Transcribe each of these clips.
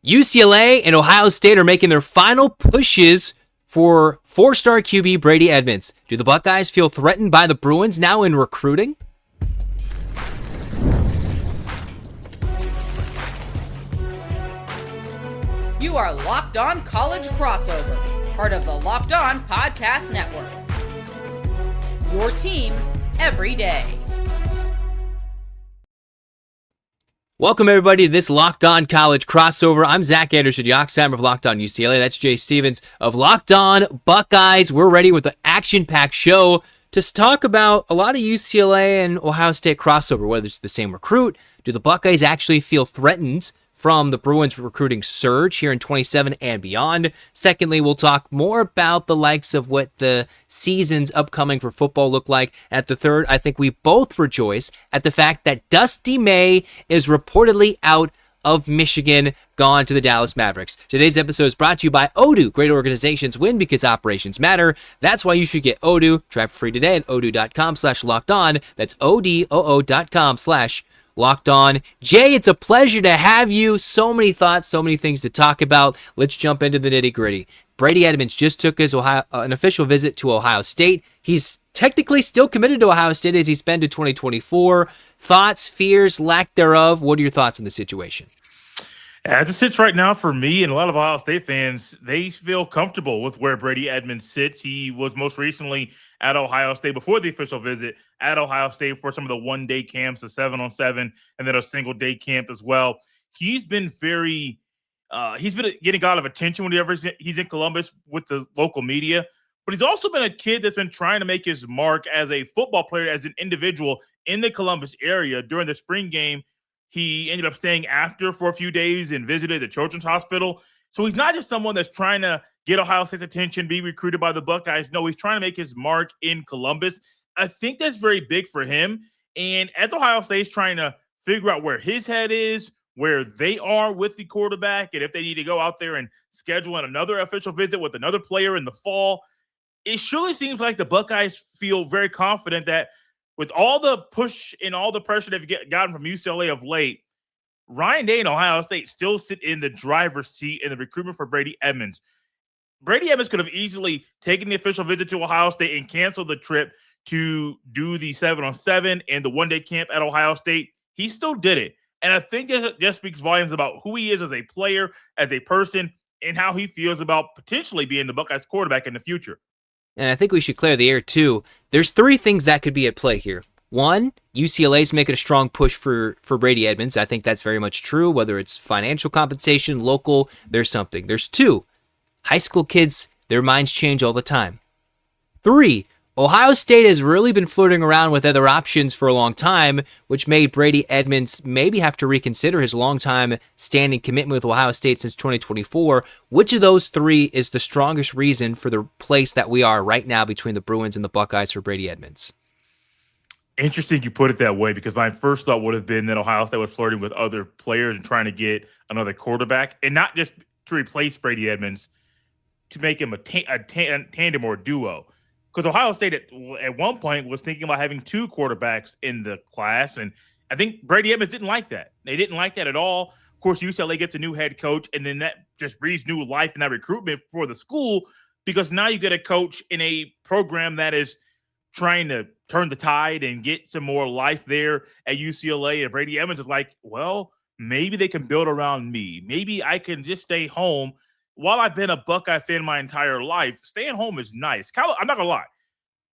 UCLA and Ohio State are making their final pushes for four-star QB Brady Edmunds. Do the Buckeyes feel threatened by the Bruins now in recruiting? You are Locked On College Crossover, part of the Locked On Podcast Network. Your team every day. Welcome, everybody, to this Locked On College Crossover. I'm Zach Anderson-Yoxsimer of Locked On UCLA. That's Jay Stevens of Locked On Buckeyes. We're ready with an action-packed show to talk about a lot of UCLA and Ohio State crossover, whether it's the same recruit. Do the Buckeyes actually feel threatened from the Bruins recruiting surge here in 27 and beyond? Secondly, we'll talk more about the likes of what the seasons upcoming for football look like. At the third, I think we both rejoice at the fact that Dusty May is reportedly out of Michigan, gone to the Dallas Mavericks. Today's episode is brought to you by Odoo. Great organizations win because operations matter. That's why you should get Odoo. Try for free today at odoo.com/lockedon. That's odoo.com/lockedon. Locked On. Jay, it's a pleasure to have you. So many thoughts, so many things to talk about. Let's jump into the nitty-gritty. Brady Edmunds just took his an official visit to Ohio State. He's technically still committed to Ohio State as he's been to 2024. Thoughts, fears, lack thereof. What are your thoughts on the situation? As it sits right now for me and a lot of Ohio State fans, they feel comfortable with where Brady Edmunds sits. He was most recently at Ohio State before the official visit at Ohio State for some of the one-day camps, a 7-on-7, and then a single-day camp as well. He's been getting a lot of attention whenever he's in Columbus with the local media, but he's also been a kid that's been trying to make his mark as a football player, as an individual in the Columbus area. During the spring game, he ended up staying after for a few days and visited the Children's Hospital. So he's not just someone that's trying to get Ohio State's attention, be recruited by the Buckeyes. No, he's trying to make his mark in Columbus. I think that's very big for him. And as Ohio State's trying to figure out where his head is, where they are with the quarterback, and if they need to go out there and schedule another official visit with another player in the fall, it surely seems like the Buckeyes feel very confident that with all the push and all the pressure they've gotten from UCLA of late, Ryan Day and Ohio State still sit in the driver's seat in the recruitment for Brady Edmunds. Brady Edmunds could have easily taken the official visit to Ohio State and canceled the trip to do the 7-on-7 and the one-day camp at Ohio State. He still did it. And I think that just speaks volumes about who he is as a player, as a person, and how he feels about potentially being the Buckeyes quarterback in the future. And I think we should clear the air, too. There's three things that could be at play here. One, UCLA's making a strong push for Brady Edmunds. I think that's very much true, whether it's financial compensation, local, there's something. There's two, high school kids, their minds change all the time. Three, Ohio State has really been flirting around with other options for a long time, which made Brady Edmunds maybe have to reconsider his long-time standing commitment with Ohio State since 2024. Which of those three is the strongest reason for the place that we are right now between the Bruins and the Buckeyes for Brady Edmunds? Interesting you put it that way, because my first thought would have been that Ohio State was flirting with other players and trying to get another quarterback, and not just to replace Brady Edmunds, to make him a tandem or a duo. Because Ohio State at one point was thinking about having two quarterbacks in the class, and I think Brady Edmunds didn't like that. They didn't like that at all. Of course, UCLA gets a new head coach, and then that just breathes new life in that recruitment for the school, because now you get a coach in a program that is trying to turn the tide and get some more life there at UCLA. And Brady Edmunds is like, well, maybe they can build around me. Maybe I can just stay home. While I've been a Buckeye fan my entire life, staying home is nice. I'm not going to lie.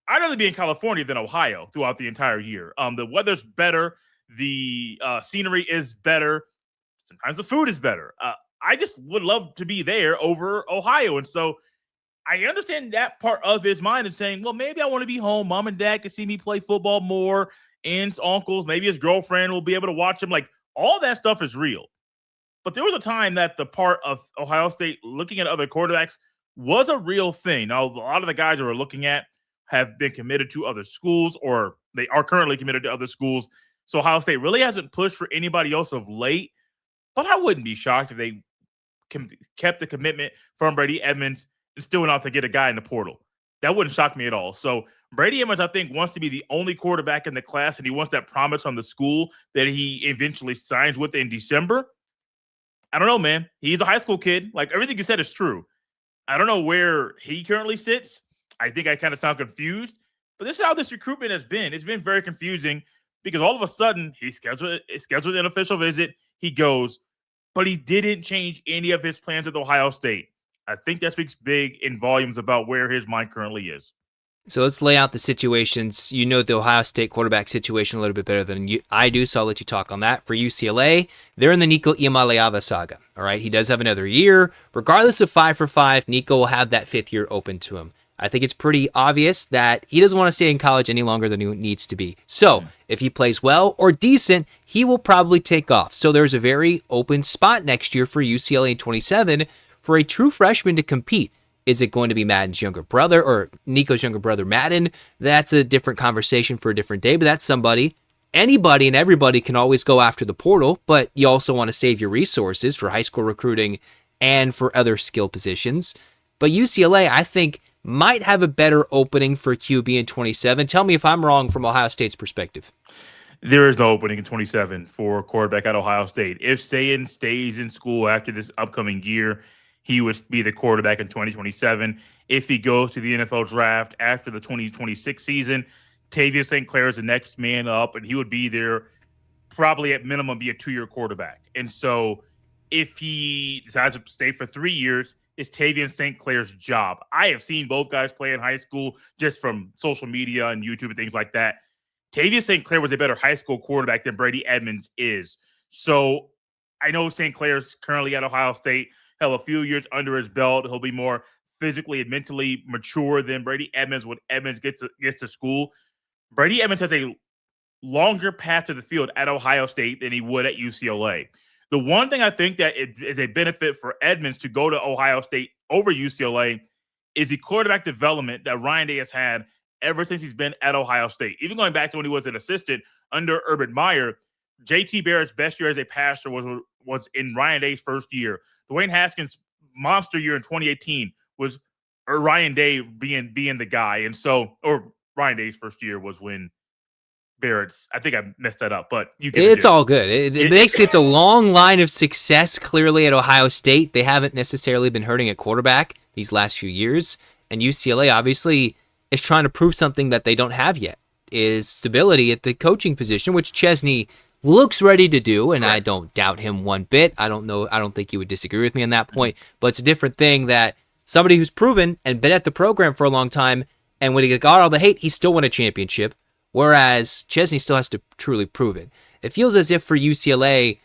I'd rather be in California than Ohio throughout the entire year. The weather's better. The scenery is better. Sometimes the food is better. I just would love to be there over Ohio. And so I understand that part of his mind is saying, well, maybe I want to be home. Mom and dad can see me play football more. Aunts, uncles, maybe his girlfriend will be able to watch him. Like, all that stuff is real. But there was a time that the part of Ohio State looking at other quarterbacks was a real thing. Now, a lot of the guys that we're looking at have been committed to other schools, or they are currently committed to other schools. So Ohio State really hasn't pushed for anybody else of late. But I wouldn't be shocked if they kept the commitment from Brady Edmunds and still went out to get a guy in the portal. That wouldn't shock me at all. So Brady Edmunds, I think, wants to be the only quarterback in the class, and he wants that promise from the school that he eventually signs with in December. I don't know, man. He's a high school kid. Like, everything you said is true. I don't know where he currently sits. I think I kind of sound confused, but this is how this recruitment has been. It's been very confusing because all of a sudden he scheduled an official visit. He goes, but he didn't change any of his plans with Ohio State. I think that speaks big in volumes about where his mind currently is. So let's lay out the situations. You know the Ohio State quarterback situation a little bit better than I do, so I'll let you talk on that. For UCLA, they're in the Nico Iamaleava saga. All right, he does have another year. Regardless of 5 for 5, Nico will have that 5th year open to him. I think it's pretty obvious that he doesn't want to stay in college any longer than he needs to be. So if he plays well or decent, he will probably take off. So there's a very open spot next year for UCLA in 27 for a true freshman to compete. Is it going to be Madden's younger brother or Nico's younger brother, Madden? That's a different conversation for a different day, but that's somebody. Anybody and everybody can always go after the portal, but you also want to save your resources for high school recruiting and for other skill positions. But UCLA, I think, might have a better opening for QB in 27. Tell me if I'm wrong from Ohio State's perspective. There is no opening in 27 for a quarterback at Ohio State. If Sayan stays in school after this upcoming year, he would be the quarterback in 2027. If he goes to the NFL draft after the 2026 season, Tavius St. Clair is the next man up, and he would be there probably at minimum be a 2-year quarterback. And so if he decides to stay for 3 years, it's Tavius St. Clair's job. I have seen both guys play in high school just from social media and YouTube and things like that. Tavius St. Clair was a better high school quarterback than Brady Edmunds is. So I know St. Clair's currently at Ohio State. He'll have a few years under his belt. He'll be more physically and mentally mature than Brady Edmunds when Edmunds gets to school. Brady Edmunds has a longer path to the field at Ohio State than he would at UCLA. The one thing I think that is a benefit for Edmunds to go to Ohio State over UCLA is the quarterback development that Ryan Day has had ever since he's been at Ohio State. Even going back to when he was an assistant under Urban Meyer, J.T. Barrett's best year as a passer was in Ryan Day's first year. Dwayne Haskins' monster year in 2018 was Ryan Day being the guy. And so, or Ryan Day's first year was when Barrett's, I think I messed that up, but you get it's all good. It's a long line of success clearly at Ohio State. They haven't necessarily been hurting at quarterback these last few years. And UCLA obviously is trying to prove something that they don't have yet, is stability at the coaching position, which Chesney looks ready to do, and I don't doubt him one bit. I don't think you would disagree with me on that point, but it's a different thing that somebody who's proven and been at the program for a long time, and when he got all the hate, he still won a championship, whereas Chesney still has to truly prove it. It feels as if for UCLA,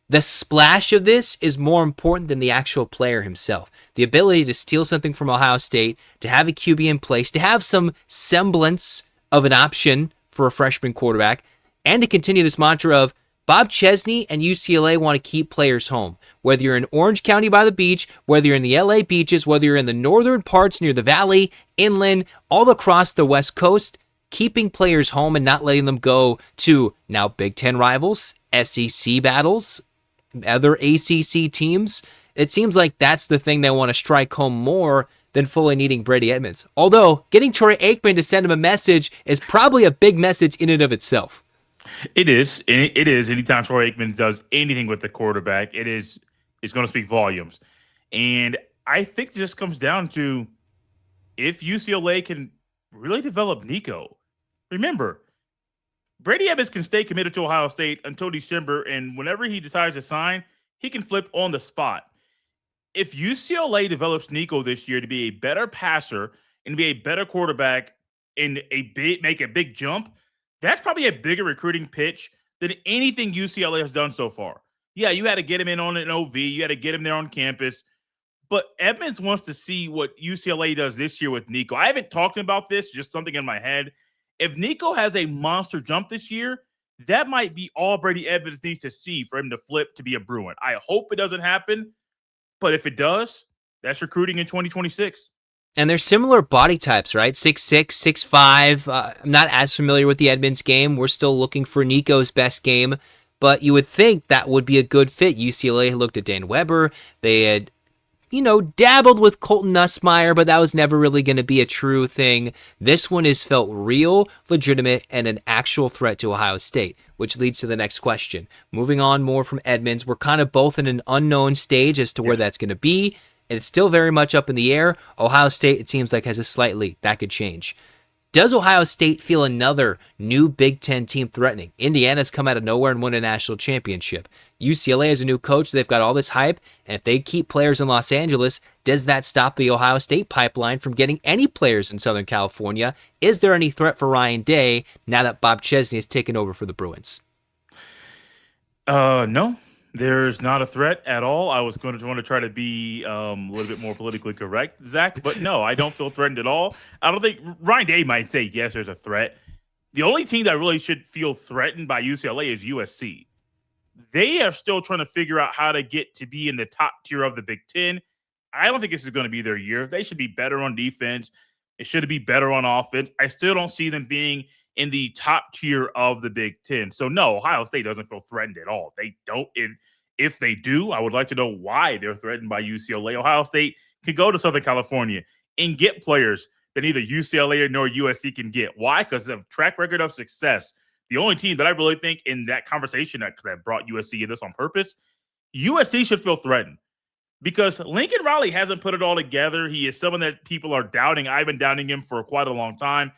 the splash of this is more important than the actual player himself. The ability to steal something from Ohio State, to have a QB in place, to have some semblance of an option for a freshman quarterback, and to continue this mantra of Bob Chesney and UCLA want to keep players home. Whether you're in Orange County by the beach, whether you're in the LA beaches, whether you're in the northern parts near the valley, inland, all across the West Coast, keeping players home and not letting them go to now Big Ten rivals, SEC battles, other ACC teams. It seems like that's the thing they want to strike home more than fully needing Brady Edmunds. Although getting Troy Aikman to send him a message is probably a big message in and of itself. It is. It is. Anytime Troy Aikman does anything with the quarterback, it's going to speak volumes. And I think it just comes down to if UCLA can really develop Nico. Remember, Brady Edmunds can stay committed to Ohio State until December, and whenever he decides to sign, he can flip on the spot. If UCLA develops Nico this year to be a better passer and be a better quarterback and make a big jump, that's probably a bigger recruiting pitch than anything UCLA has done so far. Yeah, you had to get him in on an OV. You had to get him there on campus. But Edmunds wants to see what UCLA does this year with Nico. I haven't talked about this, just something in my head. If Nico has a monster jump this year, that might be all Brady Edmunds needs to see for him to flip to be a Bruin. I hope it doesn't happen. But if it does, that's recruiting in 2026. And they're similar body types, right? 6'6", 6'5". I'm not as familiar with the Edmunds game. We're still looking for Nico's best game. But you would think that would be a good fit. UCLA looked at Dan Weber. They had, dabbled with Colton Nussmeier, but that was never really going to be a true thing. This one is felt real, legitimate, and an actual threat to Ohio State, which leads to the next question. Moving on more from Edmunds, we're kind of both in an unknown stage as to where that's going to be, and it's still very much up in the air. Ohio State, it seems like, has a slight lead. That could change. Does Ohio State feel another new Big Ten team threatening? Indiana's come out of nowhere and won a national championship. UCLA has a new coach. They've got all this hype. And if they keep players in Los Angeles, does that stop the Ohio State pipeline from getting any players in Southern California? Is there any threat for Ryan Day now that Bob Chesney has taken over for the Bruins? No. There's not a threat at all. I was going to want to try to be a little bit more politically correct, Zach, but no, I don't feel threatened at all. I don't think Ryan Day might say, yes, there's a threat. The only team that really should feel threatened by UCLA is USC. They are still trying to figure out how to get to be in the top tier of the Big Ten. I don't think this is going to be their year. They should be better on defense. It should be better on offense. I still don't see them being in the top tier of the Big Ten. So no, Ohio State doesn't feel threatened at all. They don't. If they do, I would like to know why they're threatened by UCLA. Ohio State can go to Southern California and get players that neither UCLA nor USC can get. Why? Because of track record of success. The only team that I really think in that conversation that brought USC in this on purpose, USC should feel threatened because Lincoln Riley hasn't put it all together. He is someone that people are doubting. I've been doubting him for quite a long time,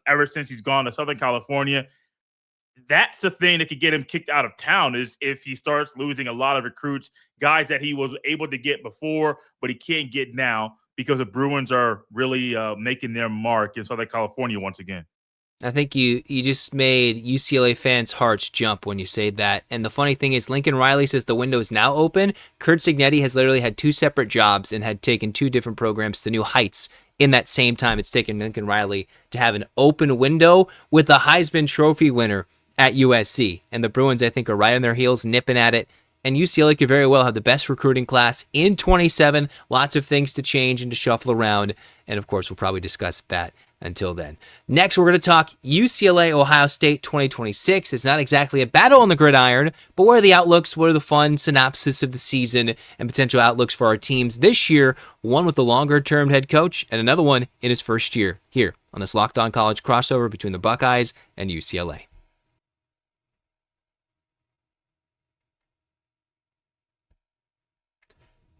ever since he's gone to Southern California. That's the thing that could get him kicked out of town is if he starts losing a lot of recruits, guys that he was able to get before, but he can't get now because the Bruins are really making their mark in Southern California once again. I think you just made UCLA fans' hearts jump when you say that. And the funny thing is, Lincoln Riley says the window is now open. Kurt Cignetti has literally had two separate jobs and had taken two different programs to new heights in that same time. It's taken Lincoln Riley to have an open window with the Heisman Trophy winner at USC. And the Bruins, I think, are right on their heels, nipping at it. And UCLA could very well have the best recruiting class in 27. Lots of things to change and to shuffle around. And, of course, we'll probably discuss that until then. Next, we're going to talk UCLA-Ohio State 2026. It's not exactly a battle on the gridiron, but what are the outlooks? What are the fun synopsis of the season and potential outlooks for our teams this year? One with the longer-term head coach and another one in his first year here on this Locked On College crossover between the Buckeyes and UCLA.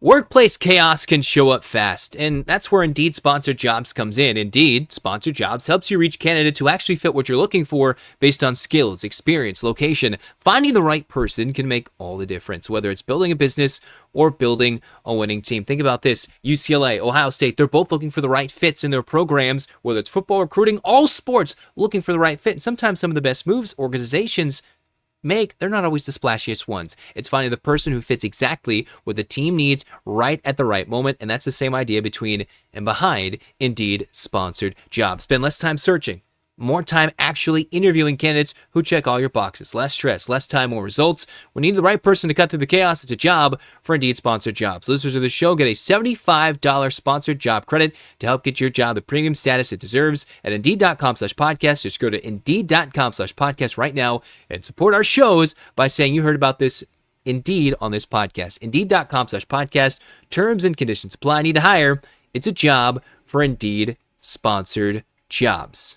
Workplace chaos can show up fast, and that's where Indeed Sponsored Jobs comes in. Indeed Sponsored Jobs helps you reach candidates who actually fit what you're looking for based on skills, experience, location. Finding the right person can make all the difference, whether it's building a business or building a winning team. Think about this. UCLA, Ohio State, they're both looking for the right fits in their programs, whether it's football, recruiting, all sports, looking for the right fit. And sometimes some of the best moves organizations they're not always the splashiest ones. It's finding the person who fits exactly what the team needs right at the right moment, and that's the same idea between and behind Indeed Sponsored Jobs. Spend less time searching, more time actually interviewing candidates who check all your boxes. Less stress, less time, more results. When you need the right person to cut through the chaos, it's a job for Indeed Sponsored Jobs. Listeners of the show get a $75 sponsored job credit to help get your job the premium status it deserves at Indeed.com/podcast. Just go to Indeed.com/podcast right now and support our shows by saying you heard about this Indeed on this podcast. Indeed.com/podcast. Terms and conditions apply. Need to hire. It's a job for Indeed Sponsored Jobs.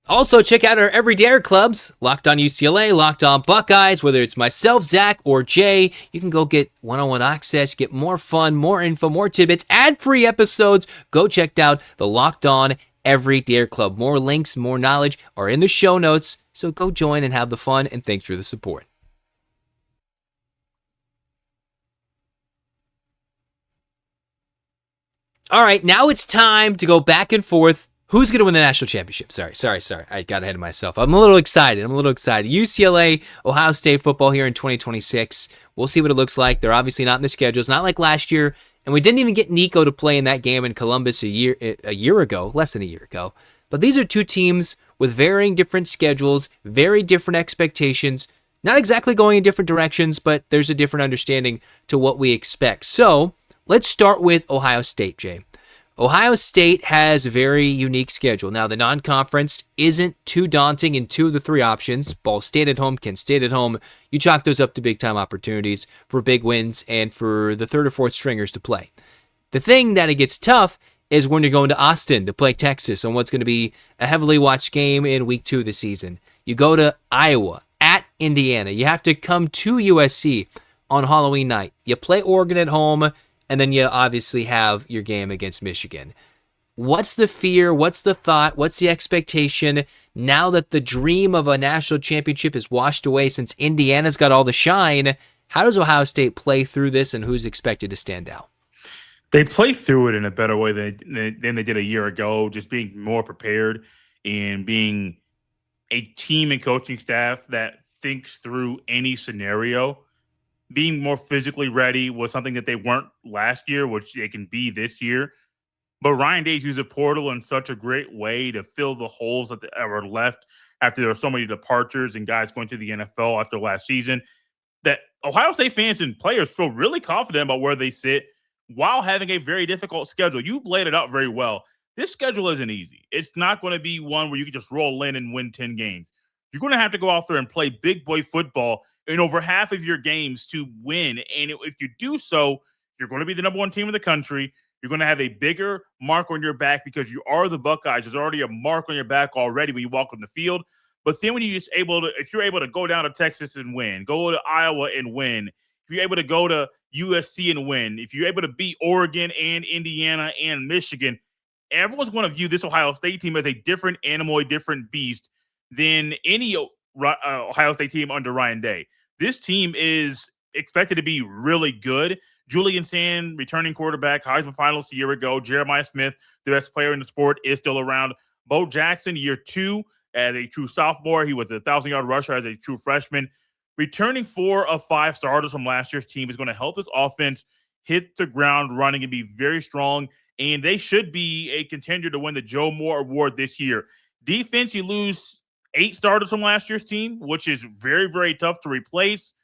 Also, check out our Everyday clubs, Locked On UCLA, Locked On Buckeyes, whether it's myself, Zach, or Jay. You can go get one-on-one access, get more fun, more info, more tidbits, ad-free episodes. Go check out the Locked On Everyday Club. More links, more knowledge are in the show notes, so go join and have the fun, and thanks for the support. All right, now it's time to go back and forth. Who's going to win the national championship? Sorry. I got ahead of myself. I'm a little excited. UCLA, Ohio State football here in 2026. We'll see what it looks like. They're obviously not in the schedule. It's not like last year. And we didn't even get Nico to play in that game in Columbus a year ago, less than a year ago. But these are two teams with varying different schedules, very different expectations, not exactly going in different directions, but there's a different understanding to what we expect. So let's start with Ohio State, Jay. Ohio State has a very unique schedule. Now, the non-conference isn't too daunting in 2 of the 3 options. Ball State at home, Kent State at home. You chalk those up to big-time opportunities for big wins and for the 3rd or 4th stringers to play. The thing that it gets tough is when you're going to Austin to play Texas on what's going to be a heavily watched game in week 2 of the season. You go to Iowa, at Indiana. You have to come to USC on Halloween night. You play Oregon at home, and then you obviously have your game against Michigan. What's the fear? What's the thought? What's the expectation now that the dream of a national championship is washed away since Indiana's got all the shine? How does Ohio State play through this, and who's expected to stand out? They play through it in a better way than they did a year ago, just being more prepared and being a team and coaching staff that thinks through any scenario. Being more physically ready was something that they weren't last year, which they can be this year. But Ryan Day's used a portal in such a great way to fill the holes that were left after there were so many departures and guys going to the NFL after last season, that Ohio State fans and players feel really confident about where they sit while having a very difficult schedule. You laid it out very well. This schedule isn't easy. It's not going to be one where you can just roll in and win 10 games. You're going to have to go out there and play big boy football in over half of your games to win. And if you do so, you're going to be the number 1 team in the country. You're going to have a bigger mark on your back because you are the Buckeyes. There's already a mark on your back already when you walk on the field. But then when if you're able to go down to Texas and win, go to Iowa and win, if you're able to go to USC and win, if you're able to beat Oregon and Indiana and Michigan, everyone's going to view this Ohio State team as a different animal, a different beast than any Ohio State team under Ryan Day. This team is expected to be really good. Julian Sand, returning quarterback, Heisman finalist a year ago. Jeremiah Smith, the best player in the sport, is still around. Bo Jackson, year 2 as a true sophomore. He was a 1,000-yard rusher as a true freshman. Returning 4 of 5 starters from last year's team is going to help this offense hit the ground running and be very strong. And they should be a contender to win the Joe Moore Award this year. Defense, you lose 8 starters from last year's team, which is very, very tough to replace.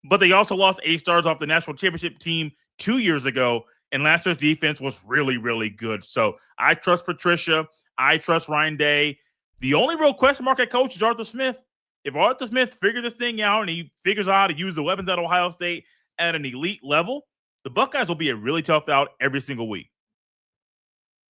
But they also lost 8 stars off the national championship team 2 years ago, and last year's defense was really, really good. So I trust Patricia. I trust Ryan Day. The only real question mark at coach is Arthur Smith. If Arthur Smith figures this thing out and he figures out how to use the weapons at Ohio State at an elite level, the Buckeyes will be a really tough out every single week.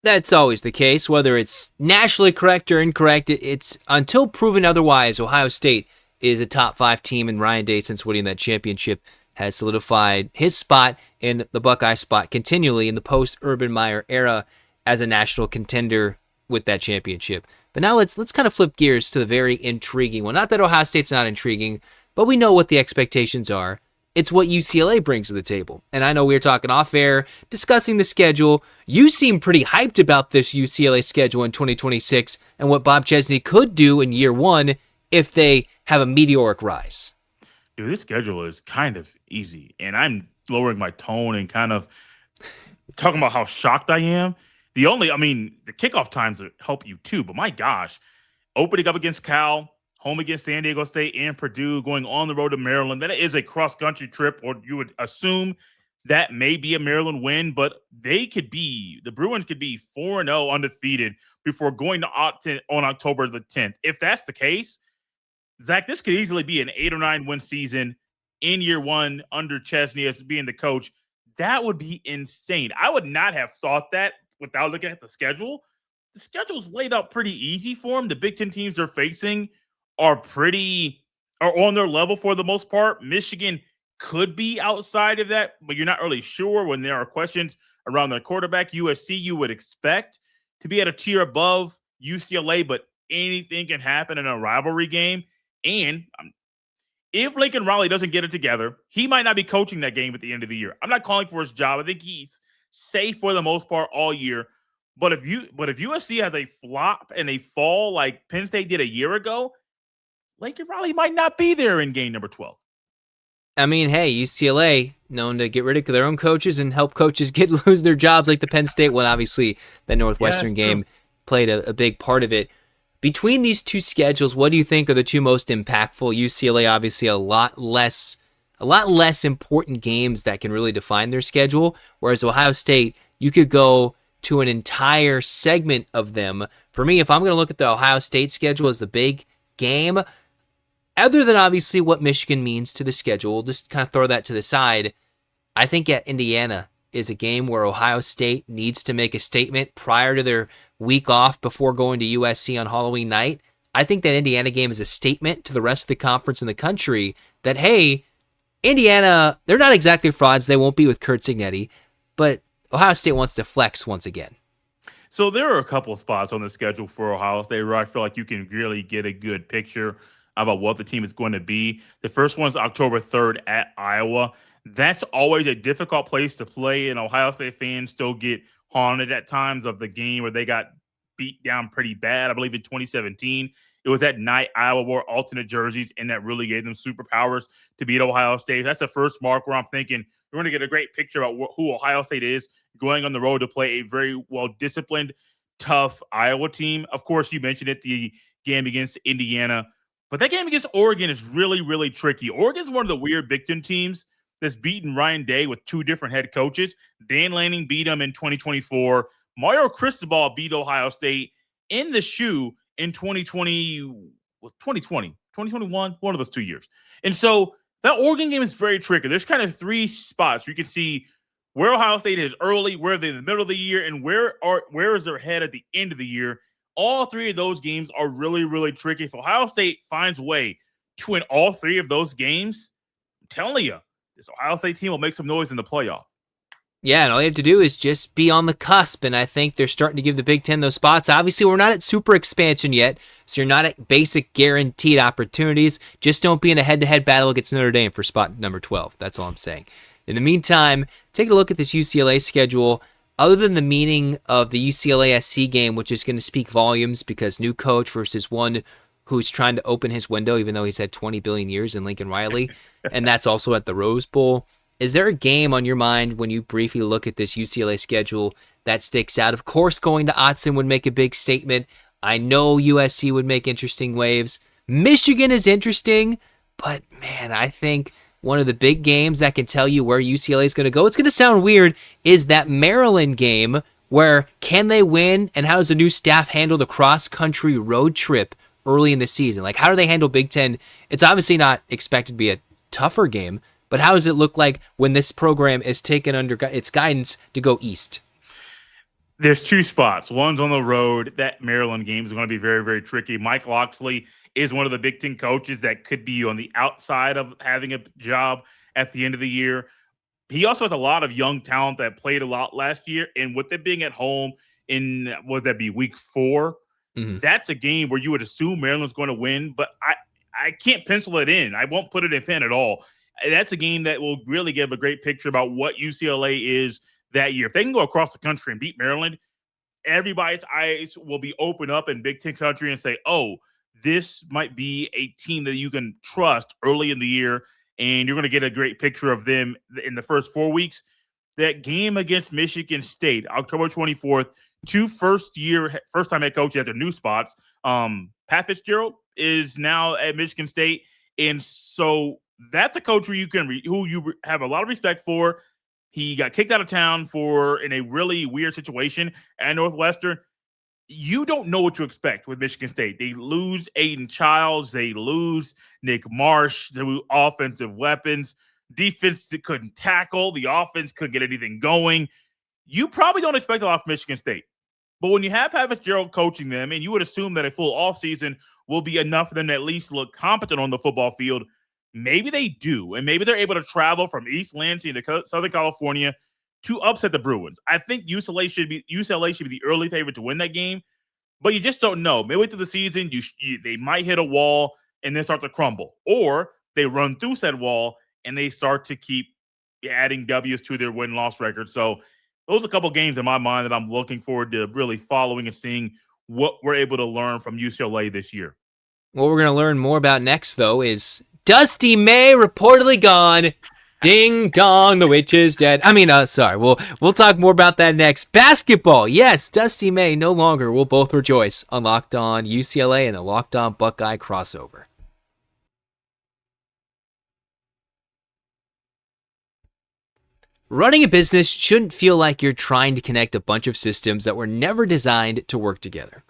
That's always the case, whether it's nationally correct or incorrect. It's until proven otherwise, Ohio State is a top 5 team, and Ryan Day, since winning that championship, has solidified his spot in the Buckeye spot continually in the post-Urban Meyer era as a national contender with that championship. But now let's kind of flip gears to the very intriguing one. Not that Ohio State's not intriguing, but we know what the expectations are. It's what UCLA brings to the table. And I know we were talking off air, discussing the schedule. You seem pretty hyped about this UCLA schedule in 2026 and what Bob Chesney could do in year 1 if they have a meteoric rise. Dude, this schedule is kind of easy. And I'm lowering my tone and kind of talking about how shocked I am. The kickoff times help you too, but my gosh, opening up against Cal, home against San Diego State and Purdue, going on the road to Maryland. That is a cross-country trip, or you would assume that may be a Maryland win, but the Bruins could be 4-0 undefeated before going to Ogden on October the 10th. If that's the case, Zach, this could easily be an 8 or 9 win season in year 1 under Chesney as being the coach. That would be insane. I would not have thought that without looking at the schedule. The schedule's laid out pretty easy for them. The Big Ten teams they're facing are on their level for the most part. Michigan could be outside of that, but you're not really sure when there are questions around their quarterback. USC, you would expect to be at a tier above UCLA, but anything can happen in a rivalry game. And if Lincoln Riley doesn't get it together, he might not be coaching that game at the end of the year. I'm not calling for his job. I think he's safe for the most part all year. But if USC has a flop and they fall like Penn State did a year ago, Lincoln Riley might not be there in game number 12. I mean, hey, UCLA, known to get rid of their own coaches and help coaches lose their jobs like the Penn State one. Obviously, that Northwestern game played a big part of it. Between these two schedules, what do you think are the two most impactful? UCLA, obviously, a lot less important games that can really define their schedule, whereas Ohio State, you could go to an entire segment of them. For me, if I'm going to look at the Ohio State schedule as the big game, other than obviously what Michigan means to the schedule, we'll just kind of throw that to the side. I think at Indiana is a game where Ohio State needs to make a statement prior to their week off before going to USC on Halloween night. I think that Indiana game is a statement to the rest of the conference in the country that, hey, Indiana, they're not exactly frauds. They won't be with Kurt Signetti, but Ohio State wants to flex once again. So there are a couple of spots on the schedule for Ohio State where I feel like you can really get a good picture about what the team is going to be. The first one's October 3rd at Iowa. That's always a difficult place to play, and Ohio State fans still get haunted at times of the game where they got beat down pretty bad. I believe in 2017, it was that night Iowa wore alternate jerseys, and that really gave them superpowers to beat Ohio State. That's the first mark where I'm thinking we're going to get a great picture about who Ohio State is going on the road to play a very well-disciplined, tough Iowa team. Of course, you mentioned it, the game against Indiana, but that game against Oregon is really, really tricky. Oregon's one of the weird Big Ten teams that's beaten Ryan Day with two different head coaches. Dan Lanning beat him in 2024. Mario Cristobal beat Ohio State in the shoe in 2021, one of those 2 years. And so that Oregon game is very tricky. There's kind of three spots you can see where Ohio State is early, where they're in the middle of the year, and where is their head at the end of the year. All three of those games are really, really tricky. If Ohio State finds a way to win all three of those games, I'm telling you, this Ohio State team will make some noise in the playoff. Yeah, and all you have to do is just be on the cusp, and I think they're starting to give the Big Ten those spots. Obviously, we're not at super expansion yet, so you're not at basic guaranteed opportunities. Just don't be in a head-to-head battle against Notre Dame for spot number 12. That's all I'm saying. In the meantime, take a look at this UCLA schedule. Other than the meaning of the UCLA-SC game, which is going to speak volumes because new coach versus one who's trying to open his window, even though he's had 20 billion years in Lincoln Riley, and that's also at the Rose Bowl. Is there a game on your mind when you briefly look at this UCLA schedule that sticks out? Of course, going to Autzen would make a big statement. I know USC would make interesting waves. Michigan is interesting, but man, I think one of the big games that can tell you where UCLA is going to go, it's going to sound weird, is that Maryland game where can they win and how does the new staff handle the cross-country road trip early in the season? Like, how do they handle Big Ten? It's obviously not expected to be a tougher game, but how does it look like when this program is taken under its guidance to go east? There's two spots. One's on the road. That Maryland game is going to be very, very tricky. Mike Loxley is one of the Big Ten coaches that could be on the outside of having a job at the end of the year. He also has a lot of young talent that played a lot last year. And with it being at home in, would that be week 4? Mm-hmm. That's a game where you would assume Maryland's going to win, but I can't pencil it in. I won't put it in pen at all. That's a game that will really give a great picture about what UCLA is that year. If they can go across the country and beat Maryland, everybody's eyes will be open up in Big Ten country and say, oh, this might be a team that you can trust early in the year, and you're going to get a great picture of them in the first 4 weeks. That game against Michigan State, October 24th, two first-time head coaches at their new spots. Pat Fitzgerald is now at Michigan State, and so that's a coach who you have a lot of respect for. He got kicked out of town in a really weird situation at Northwestern. You don't know what to expect with Michigan State. They lose Aiden Childs. They lose Nick Marsh. They lose offensive weapons. Defense that couldn't tackle. The offense couldn't get anything going. You probably don't expect a lot from Michigan State. But when you have Pat Fitzgerald coaching them, and you would assume that a full offseason will be enough for them to at least look competent on the football field, maybe they do, and maybe they're able to travel from East Lansing to Southern California to upset the Bruins. I think UCLA should be the early favorite to win that game, but you just don't know. Midway through the season, they might hit a wall and then start to crumble, or they run through said wall and they start to keep adding W's to their win-loss record. So those are a couple games in my mind that I'm looking forward to really following and seeing what we're able to learn from UCLA this year. What we're going to learn more about next, though, is Dusty May reportedly gone. Ding dong, the witch is dead. Sorry. We'll talk more about that next. Basketball. Yes, Dusty May no longer. We'll both rejoice on Locked On UCLA and the Locked On Buckeye crossover. Running a business shouldn't feel like you're trying to connect a bunch of systems that were never designed to work together.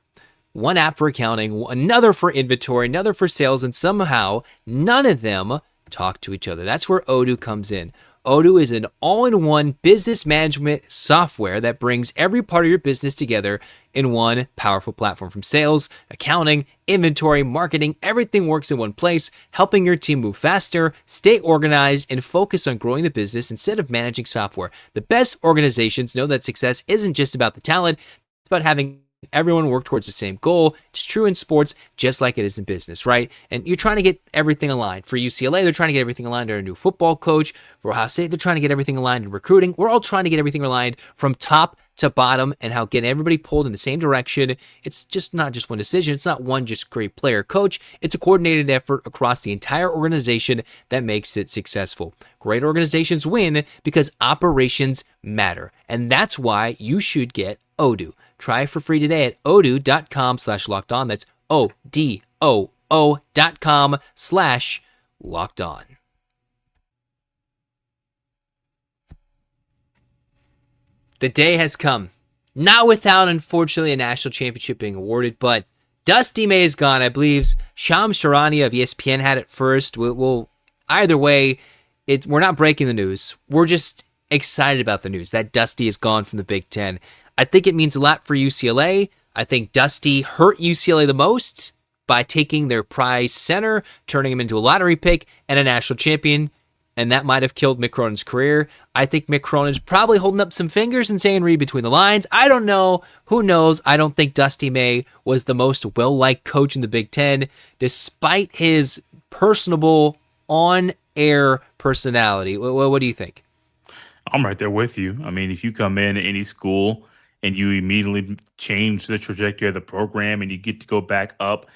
One app for accounting, another for inventory, another for sales, and somehow none of them talk to each other. That's where Odoo comes in. Odoo is an all-in-one business management software that brings every part of your business together in one powerful platform. From sales, accounting, inventory, marketing, everything works in one place, helping your team move faster, stay organized, and focus on growing the business instead of managing software. The best organizations know that success isn't just about the talent, it's about having everyone work towards the same goal. It's true in sports just like it is in business, right? And you're trying to get everything aligned. For UCLA, they're trying to get everything aligned under a new football coach. For Ohio State, they're trying to get everything aligned in recruiting. We're all trying to get everything aligned from top to bottom and how getting everybody pulled in the same direction. It's just not just one decision. It's not one just great player coach. It's a coordinated effort across the entire organization that makes it successful. Great organizations win because operations matter. And that's why you should get Odoo. Try it for free today at odoo.com/lockedon. That's odoo.com/lockedon. The day has come. Not without, unfortunately, a national championship being awarded, but Dusty May is gone. I believe Shams Charania of ESPN had it first. We'll either way, we're not breaking the news. We're just excited about the news that Dusty is gone from the Big Ten. I think it means a lot for UCLA. I think Dusty hurt UCLA the most by taking their prize center, turning him into a lottery pick and a national champion, and that might have killed Mick Cronin's career. I think Mick Cronin's probably holding up some fingers and saying read between the lines. I don't know. Who knows? I don't think Dusty May was the most well-liked coach in the Big Ten, despite his personable, on-air personality. What do you think? I'm right there with you. I mean, if you come in any school and you immediately change the trajectory of the program and you get to go back up,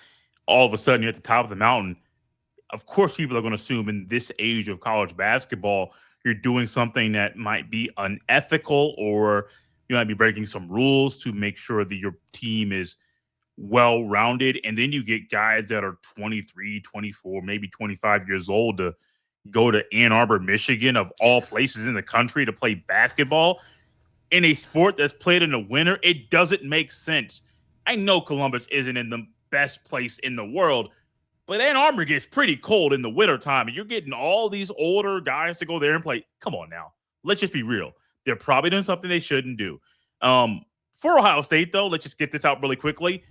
all of a sudden you're at the top of the mountain. Of course, people are going to assume in this age of college basketball, you're doing something that might be unethical, or you might be breaking some rules to make sure that your team is well-rounded. And then you get guys that are 23, 24, maybe 25 years old to go to Ann Arbor, Michigan, of all places in the country, to play basketball in a sport that's played in the winter. It doesn't make sense. I know Columbus isn't in the best place in the world, but Ann Arbor gets pretty cold in the wintertime, and you're getting all these older guys to go there and play. Come on now. Let's just be real. They're probably doing something they shouldn't do. For Ohio State, though, let's just get this out really quickly.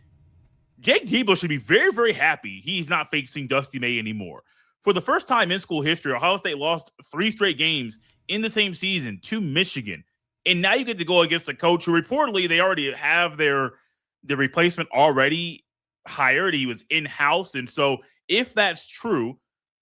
Jake Debo should be very, very happy he's not facing Dusty May anymore. For the first time in school history, Ohio State lost 3 straight games in the same season to Michigan. And now you get to go against a coach who reportedly they already have their replacement already hired. He was in-house. And so if that's true,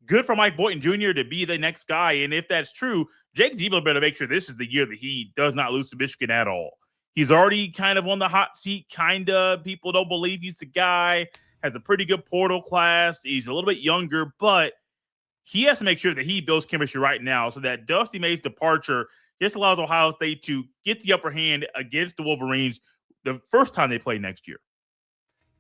good for Mike Boynton Jr. to be the next guy. And if that's true, Jake Debo better make sure this is the year that he does not lose to Michigan at all. He's already kind of on the hot seat, kind of. People don't believe he's the guy. Has a pretty good portal class. He's a little bit younger, but he has to make sure that he builds chemistry right now so that Dusty May's departure just allows Ohio State to get the upper hand against the Wolverines the first time they play next year.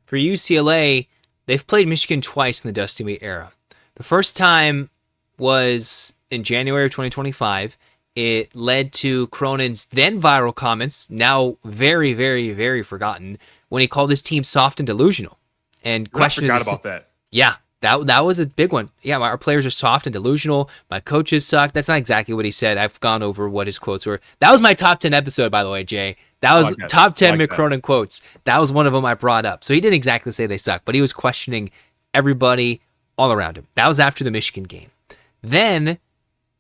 For UCLA, they've played Michigan twice in the Dusty May era. The first time was in January of 2025. It led to Cronin's then viral comments, now very, very, very forgotten, when he called his team soft and delusional. And question is, I forgot about that. Yeah, that was a big one. Yeah, our players are soft and delusional. My coaches suck. That's not exactly what he said. I've gone over what his quotes were. That was my top 10 episode, by the way, Jay. That was top 10 Mick Cronin quotes. That was one of them I brought up. So he didn't exactly say they suck, but he was questioning everybody all around him. That was after the Michigan game. Then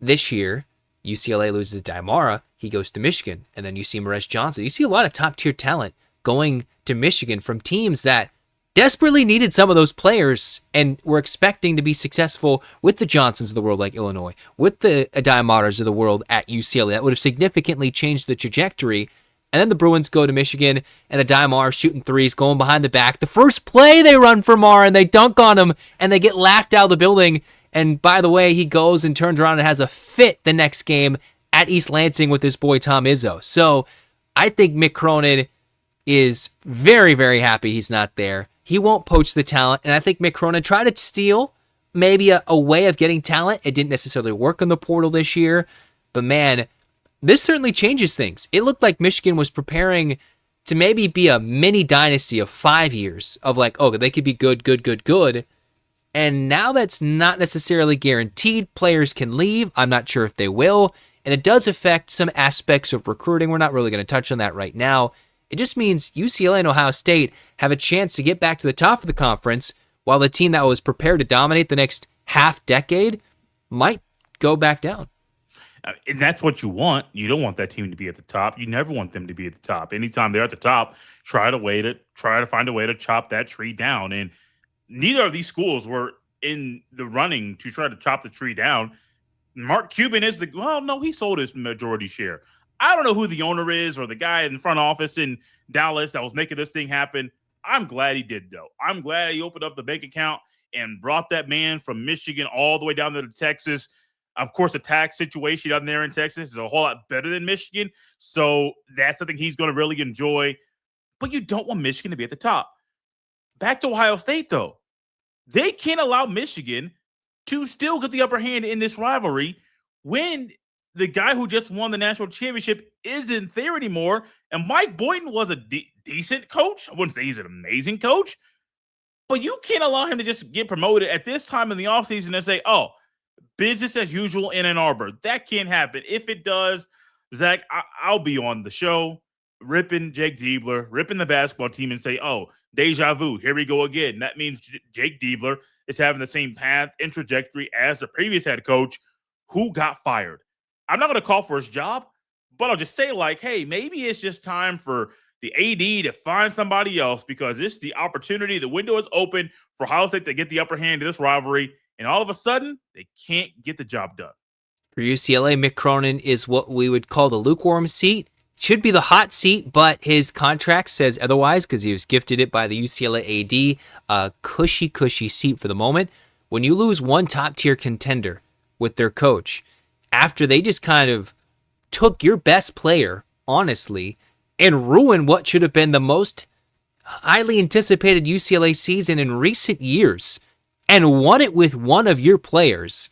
this year, UCLA loses Diamara. He goes to Michigan. And then you see Morez Johnson. You see a lot of top-tier talent going to Michigan from teams that desperately needed some of those players and were expecting to be successful with the Johnsons of the world like Illinois, with the Diamaras of the world at UCLA. That would have significantly changed the trajectory. And then the Bruins go to Michigan, and Diamar shooting threes, going behind the back. The first play they run for Mar, and they dunk on him, and they get laughed out of the building. And by the way, he goes and turns around and has a fit the next game at East Lansing with his boy Tom Izzo. So I think Mick Cronin is very, very happy he's not there. He won't poach the talent, and I think Mick Cronin tried to steal maybe a way of getting talent. It didn't necessarily work on the portal this year, but man, this certainly changes things. It looked like Michigan was preparing to maybe be a mini dynasty of 5 years of like, oh, they could be good, good, good, good. And now that's not necessarily guaranteed. Players can leave. I'm not sure if they will. And it does affect some aspects of recruiting. We're not really going to touch on that right now. It just means UCLA and Ohio State have a chance to get back to the top of the conference, while the team that was prepared to dominate the next half decade might go back down. And that's what you want. You don't want that team to be at the top. You never want them to be at the top. Anytime they're at the top, try to find a way to chop that tree down. And neither of these schools were in the running to try to chop the tree down. Mark Cuban is he sold his majority share. I don't know who the owner is or the guy in the front office in Dallas that was making this thing happen. I'm glad he did, though. I'm glad he opened up the bank account and brought that man from Michigan all the way down to Texas. Of course, the tax situation down there in Texas is a whole lot better than Michigan. So that's something he's going to really enjoy. But you don't want Michigan to be at the top. Back to Ohio State, though. They can't allow Michigan to still get the upper hand in this rivalry when the guy who just won the national championship isn't there anymore. And Mike Boynton was a decent coach. I wouldn't say he's an amazing coach. But you can't allow him to just get promoted at this time in the offseason and say, oh, business as usual in Ann Arbor. That can't happen. If it does, Zach, I'll be on the show ripping Jake Diebler, ripping the basketball team and say, oh, deja vu, here we go again. That means Jake Diebler is having the same path and trajectory as the previous head coach who got fired. I'm not going to call for his job, but I'll just say like, hey, maybe it's just time for the AD to find somebody else because it's the opportunity. The window is open for Ohio State to get the upper hand in this rivalry. And all of a sudden, they can't get the job done. For UCLA, Mick Cronin is what we would call the lukewarm seat. Should be the hot seat, but his contract says otherwise because he was gifted it by the UCLA AD. A cushy seat for the moment. When you lose one top-tier contender with their coach, after they just kind of took your best player, honestly, and ruined what should have been the most highly anticipated UCLA season in recent years, and won it with one of your players,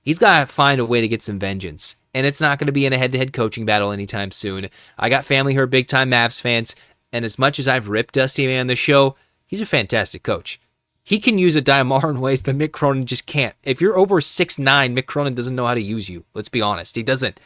he's got to find a way to get some vengeance. And it's not going to be in a head-to-head coaching battle anytime soon. I got family who are big-time Mavs fans, and as much as I've ripped Dusty May on the show, he's a fantastic coach. He can use a Diamar in ways that Mick Cronin just can't. If you're over 6'9", Mick Cronin doesn't know how to use you. Let's be honest. He doesn't.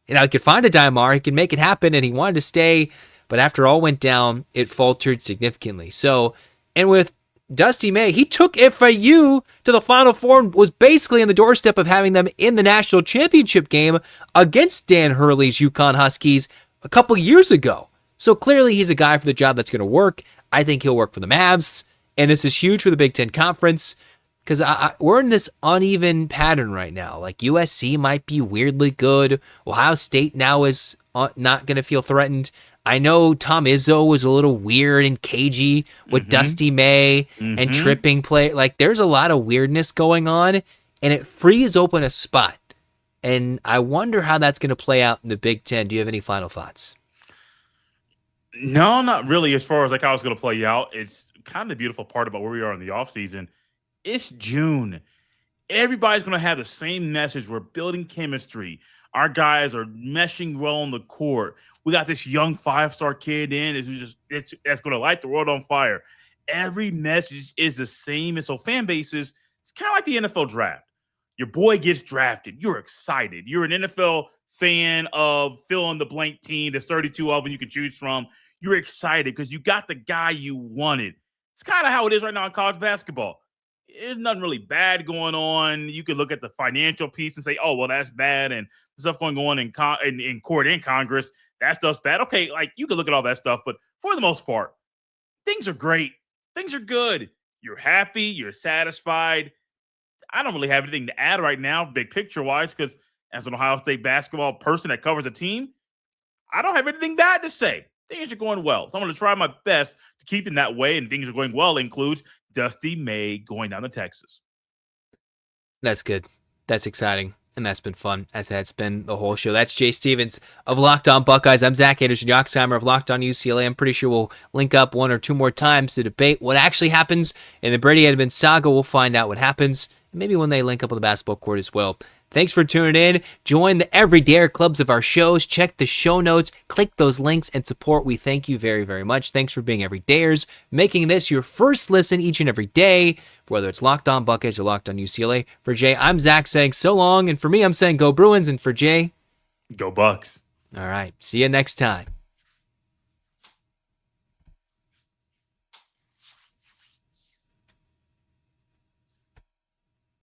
You know, he could find a Diamar, he can make it happen, and he wanted to stay, but after all went down, it faltered significantly. So, and with Dusty May, he took FAU to the Final Four and was basically on the doorstep of having them in the national championship game against Dan Hurley's UConn Huskies a couple years ago. So clearly he's a guy for the job that's going to work. I think he'll work for the Mavs, and this is huge for the Big Ten Conference because we're in this uneven pattern right now. Like USC might be weirdly good. Ohio State now is not going to feel threatened. I know Tom Izzo was a little weird and cagey with Dusty May and tripping play. Like, there's a lot of weirdness going on, and it frees open a spot. And I wonder how that's going to play out in the Big Ten. Do you have any final thoughts? No, not really. As far as like how it's going to play out, it's kind of the beautiful part about where we are in the offseason. It's June. Everybody's going to have the same message. We're building chemistry. Our guys are meshing well on the court. We got this young 5-star kid in that's going to light the world on fire. Every message is the same. And so fan bases, it's kind of like the NFL draft. Your boy gets drafted. You're excited. You're an NFL fan of fill in the blank team. There's 32 of them you can choose from. You're excited because you got the guy you wanted. It's kind of how it is right now in college basketball. There's nothing really bad going on. You could look at the financial piece and say, oh, well, that's bad. And the stuff going on in court and Congress, that stuff's bad. Okay, like you could look at all that stuff. But for the most part, things are great. Things are good. You're happy. You're satisfied. I don't really have anything to add right now, big picture-wise, because as an Ohio State basketball person that covers a team, I don't have anything bad to say. Things are going well. So I'm going to try my best to keep them that way, and things are going well includes Dusty May going down to Texas. That's good. That's exciting. And that's been fun, as that's been the whole show. That's Jay Stevens of Locked On Buckeyes. I'm Zach Anderson-Yoxsimer of Locked On UCLA. I'm pretty sure we'll link up one or two more times to debate what actually happens in the Brady Edmunds saga. We'll find out what happens, and maybe when they link up on the basketball court as well. Thanks for tuning in. Join the Everydayer clubs of our shows. Check the show notes. Click those links and support. We thank you very, very much. Thanks for being Everydayers, making this your first listen each and every day, whether it's Locked On Buckeyes or Locked On UCLA. For Jay, I'm Zach saying so long. And for me, I'm saying go Bruins. And for Jay, Go Bucks. all right. See you next time.